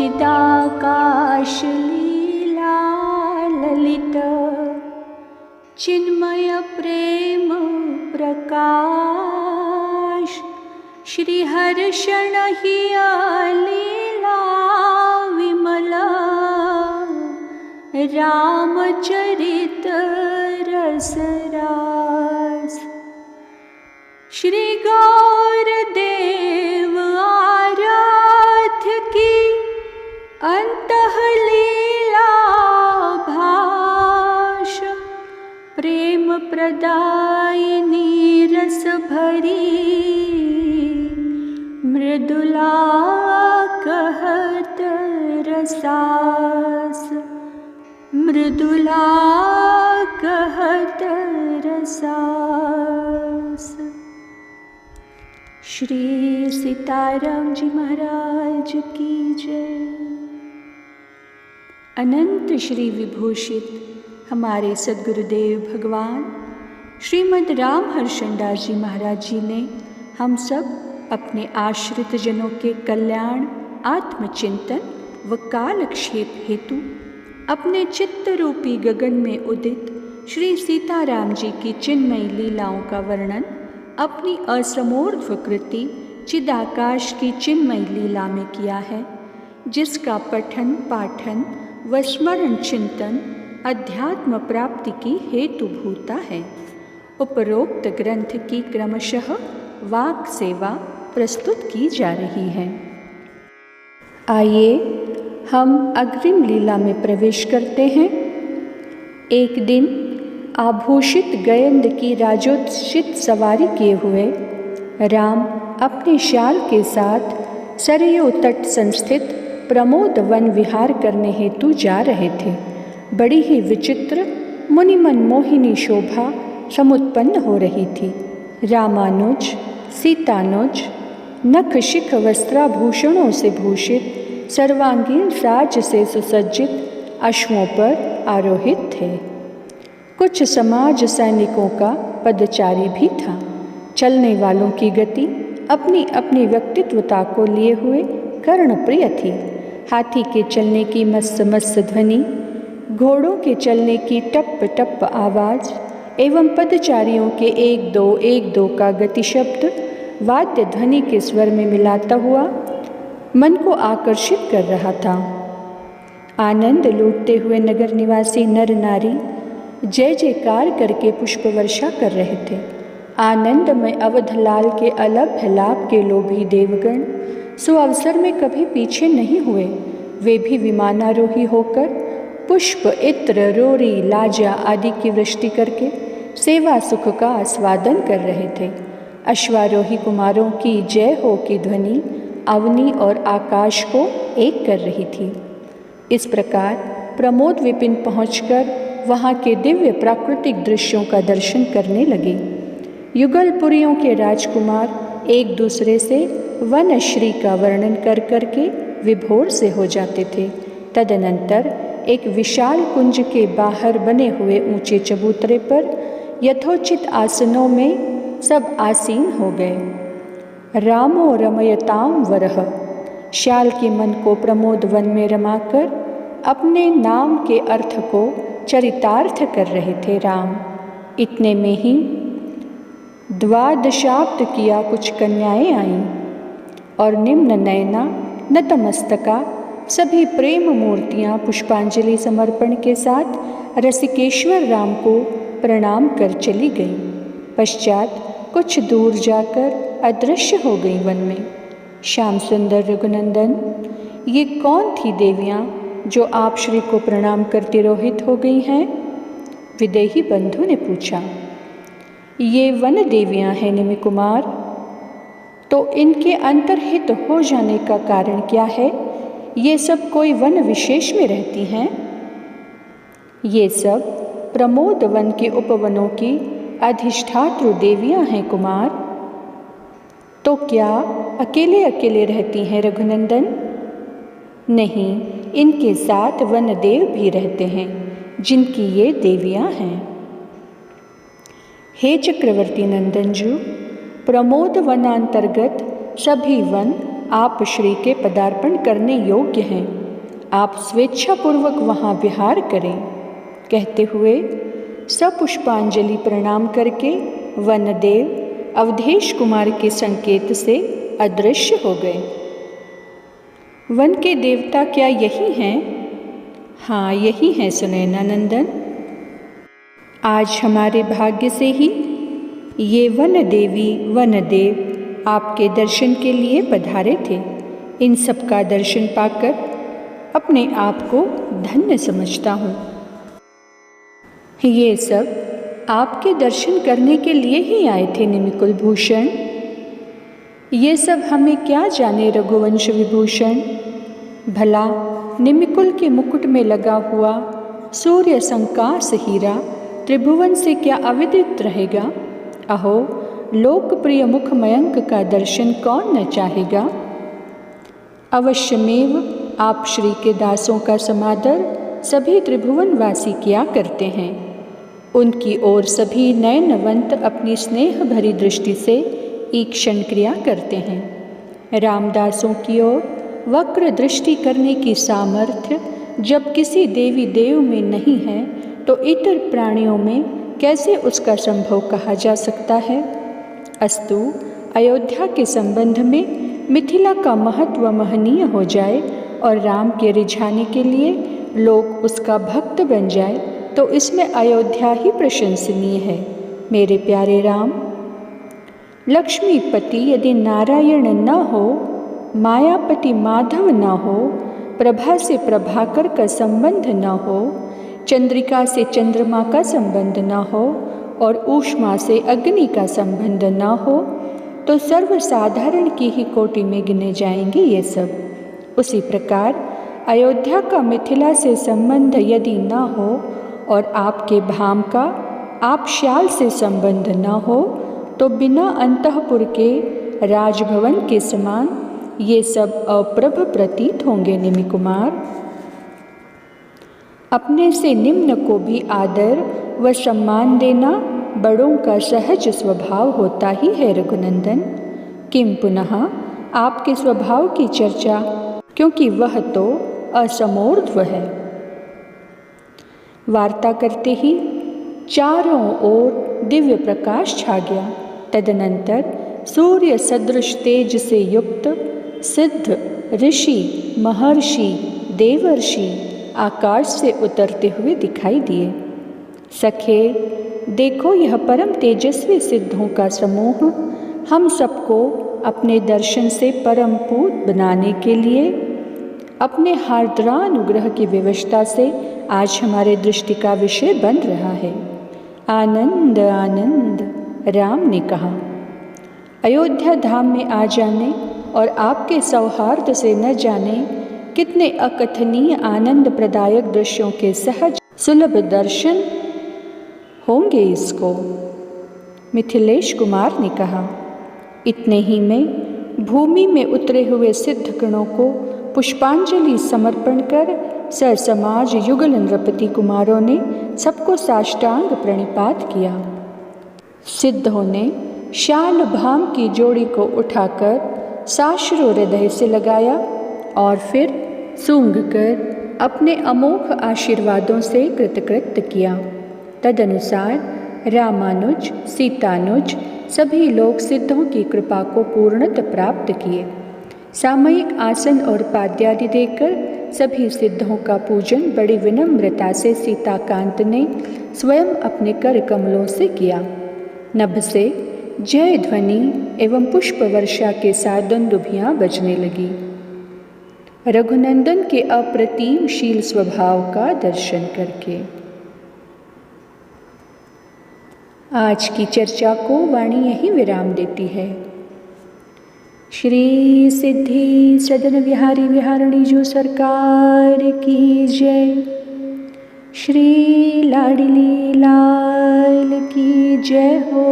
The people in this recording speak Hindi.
चिदाकाश लीला ललित चिन्मय प्रेम प्रकाश श्रीहर्षण हिया लीला विमला रामचरित रसरास श्री गौरदेव आराध्य की अंतः लीला भाष प्रेम प्रदायिनी रस भरी मृदुला कहत रसास मृदुला कहत रसास। श्री सीताराम जी महाराज की जय। अनंत श्री विभूषित हमारे सद्गुरुदेव भगवान श्रीमद् राम हर्षणदास जी महाराज जी ने हम सब अपने आश्रित जनों के कल्याण, आत्मचिंतन व कालक्षेप हेतु अपने चित्त रूपी गगन में उदित श्री सीताराम जी की चिन्मयी लीलाओं का वर्णन अपनी असमोर्ध्व कृति चिदाकाश की चिन्मयी लीला में किया है, जिसका पठन पाठन व स्मरण चिंतन अध्यात्म प्राप्ति की हेतुभूता है। उपरोक्त ग्रंथ की क्रमशः वाक सेवा प्रस्तुत की जा रही है। आइए हम अग्रिम लीला में प्रवेश करते हैं। एक दिन आभूषित गयंद की राजोचित सवारी किए हुए राम अपने श्याल के साथ सरयू तट संस्थित प्रमोद वन विहार करने हेतु जा रहे थे। बड़ी ही विचित्र मुनिमन मोहिनी शोभा समुत्पन्न हो रही थी। रामानुज सीतानुज नख शिख वस्त्राभूषणों से भूषित सर्वांगीण साज से सुसज्जित अश्वों पर आरोहित थे। कुछ समाज सैनिकों का पदचारी भी था। चलने वालों की गति अपनी अपनी व्यक्तित्वता को लिए हुए कर्णप्रिय थी। हाथी के चलने की मस्त मस्त ध्वनि, घोड़ों के चलने की टप टप आवाज़ एवं पदचारियों के एक दो का गति शब्द वाद्य ध्वनि के स्वर में मिलाता हुआ मन को आकर्षित कर रहा था। आनंद लूटते हुए नगर निवासी नर नारी जय जयकार करके पुष्प वर्षा कर रहे थे। आनंद में अवधलाल के अलभ्य लाभ के लोभी देवगण सो अवसर में कभी पीछे नहीं हुए। वे भी विमानारोही होकर पुष्प इत्र रोरी लाजा आदि की वृष्टि करके सेवा सुख का आस्वादन कर रहे थे। अश्वारोही कुमारों की जय हो की ध्वनि अवनी और आकाश को एक कर रही थी। इस प्रकार प्रमोद विपिन पहुंचकर वहाँ के दिव्य प्राकृतिक दृश्यों का दर्शन करने लगे। युगलपुरियों के राजकुमार एक दूसरे से वनश्री का वर्णन कर करके विभोर से हो जाते थे। तदनंतर एक विशाल कुंज के बाहर बने हुए ऊंचे चबूतरे पर यथोचित आसनों में सब आसीन हो गए। रामो रमयताम वरह, श्याल के मन को प्रमोद वन में रमाकर अपने नाम के अर्थ को चरितार्थ कर रहे थे राम। इतने में ही द्वादशाब्द किया कुछ कन्याएं आईं और निम्न नयना नतमस्तका सभी प्रेम मूर्तियाँ पुष्पांजलि समर्पण के साथ रसिकेश्वर राम को प्रणाम कर चली गईं। पश्चात कुछ दूर जाकर अदृश्य हो गई वन में। श्याम सुंदर रघुनंदन, ये कौन थी देवियाँ जो आप श्री को प्रणाम कर तिरोहित हो गई हैं? विदेही बंधु ने पूछा। ये वन देवियाँ हैं निमि कुमार। तो इनके अंतर्हित हो जाने का कारण क्या है? ये सब कोई वन विशेष में रहती हैं? ये सब प्रमोद वन के उपवनों की अधिष्ठातृ देवियाँ हैं कुमार। तो क्या अकेले अकेले रहती हैं रघुनंदन? नहीं, इनके साथ वनदेव भी रहते हैं जिनकी ये देवियाँ हैं। हे चक्रवर्ती नंदनजू, प्रमोद वनांतर्गत सभी वन आप श्री के पदार्पण करने योग्य हैं। आप स्वेच्छापूर्वक वहाँ विहार करें। कहते हुए सपुष्पांजलि प्रणाम करके वनदेव अवधेश कुमार के संकेत से अदृश्य हो गए। वन के देवता क्या यही हैं? हाँ, यही हैं सुनैना नंदन। आज हमारे भाग्य से ही ये वन देवी वन देव आपके दर्शन के लिए पधारे थे। इन सब का दर्शन पाकर अपने आप को धन्य समझता हूँ। ये सब आपके दर्शन करने के लिए ही आए थे निमिकुल भूषण। ये सब हमें क्या जाने रघुवंश विभूषण। भला निमिकुल के मुकुट में लगा हुआ सूर्य संकाश हीरा त्रिभुवन से क्या अविदित रहेगा। अहो, लोकप्रिय मुख मयंक का दर्शन कौन न चाहेगा। अवश्यमेव आप श्री के दासों का समादर सभी त्रिभुवनवासी किया करते हैं। उनकी ओर सभी नयनवंत अपनी स्नेह भरी दृष्टि से ईक्षण क्रिया करते हैं। रामदासों की ओर वक्र दृष्टि करने की सामर्थ्य जब किसी देवी देव में नहीं है तो इतर प्राणियों में कैसे उसका संभव कहा जा सकता है। अस्तु, अयोध्या के संबंध में मिथिला का महत्व महनीय हो जाए और राम के रिझाने के लिए लोग उसका भक्त बन जाए तो इसमें अयोध्या ही प्रशंसनीय है। मेरे प्यारे राम, लक्ष्मीपति यदि नारायण न हो, मायापति माधव न हो, प्रभा से प्रभाकर का संबंध न हो, चंद्रिका से चंद्रमा का संबंध न हो और ऊष्मा से अग्नि का संबंध न हो तो सर्वसाधारण की ही कोटि में गिने जाएंगे ये सब। उसी प्रकार अयोध्या का मिथिला से संबंध यदि न हो और आपके भाम का आपश्याल से संबंध न हो तो बिना अंतःपुर के राजभवन के समान ये सब अप्रभ प्रतीत होंगे। निमि कुमार, अपने से निम्न को भी आदर व सम्मान देना बड़ों का सहज स्वभाव होता ही है रघुनंदन। किम पुनः आपके स्वभाव की चर्चा, क्योंकि वह तो असमोर्ध्व है। वार्ता करते ही चारों ओर दिव्य प्रकाश छा गया। तदनंतर सूर्य सदृश तेज से युक्त सिद्ध, ऋषि, महर्षि, देवर्षि आकाश से उतरते हुए दिखाई दिए। सखे, देखो यह परम तेजस्वी सिद्धों का समूह हम सबको अपने दर्शन से परम पूत बनाने के लिए अपने हार्द्रानुग्रह की विवशता से आज हमारे दृष्टि का विषय बन रहा है। आनंद आनंद, राम ने कहा। अयोध्या धाम में आ जाने और आपके सौहार्द से न जाने कितने अकथनीय आनंद प्रदायक दृश्यों के सहज सुलभ दर्शन होंगे इसको, मिथिलेश कुमार ने कहा। इतने ही में भूमि में उतरे हुए सिद्ध गणों को पुष्पांजलि समर्पण कर सरसमाज युगल नृपति कुमारों ने सबको साष्टांग प्रणिपात किया। सिद्धों ने शाल भाम की जोड़ी को उठाकर साश्रु हृदय से लगाया और फिर सूंघ कर अपने अमोघ आशीर्वादों से कृतकृत्य किया। तदनुसार रामानुज, सीतानुज सभी लोग सिद्धों की कृपा को पूर्णतः प्राप्त किए। सामयिक आसन और पाद्यादि देकर सभी सिद्धों का पूजन बड़ी विनम्रता से सीताकांत ने स्वयं अपने कर कमलों से किया। नभ से जय ध्वनि एवं पुष्प वर्षा के साथ दुंदुभियाँ बजने लगी। रघुनंदन के अप्रतिमशील स्वभाव का दर्शन करके आज की चर्चा को वाणी यही विराम देती है। श्री सिद्धि सदन बिहारी बिहारणी जो सरकार की जय। श्री लाडली लाल की जय हो।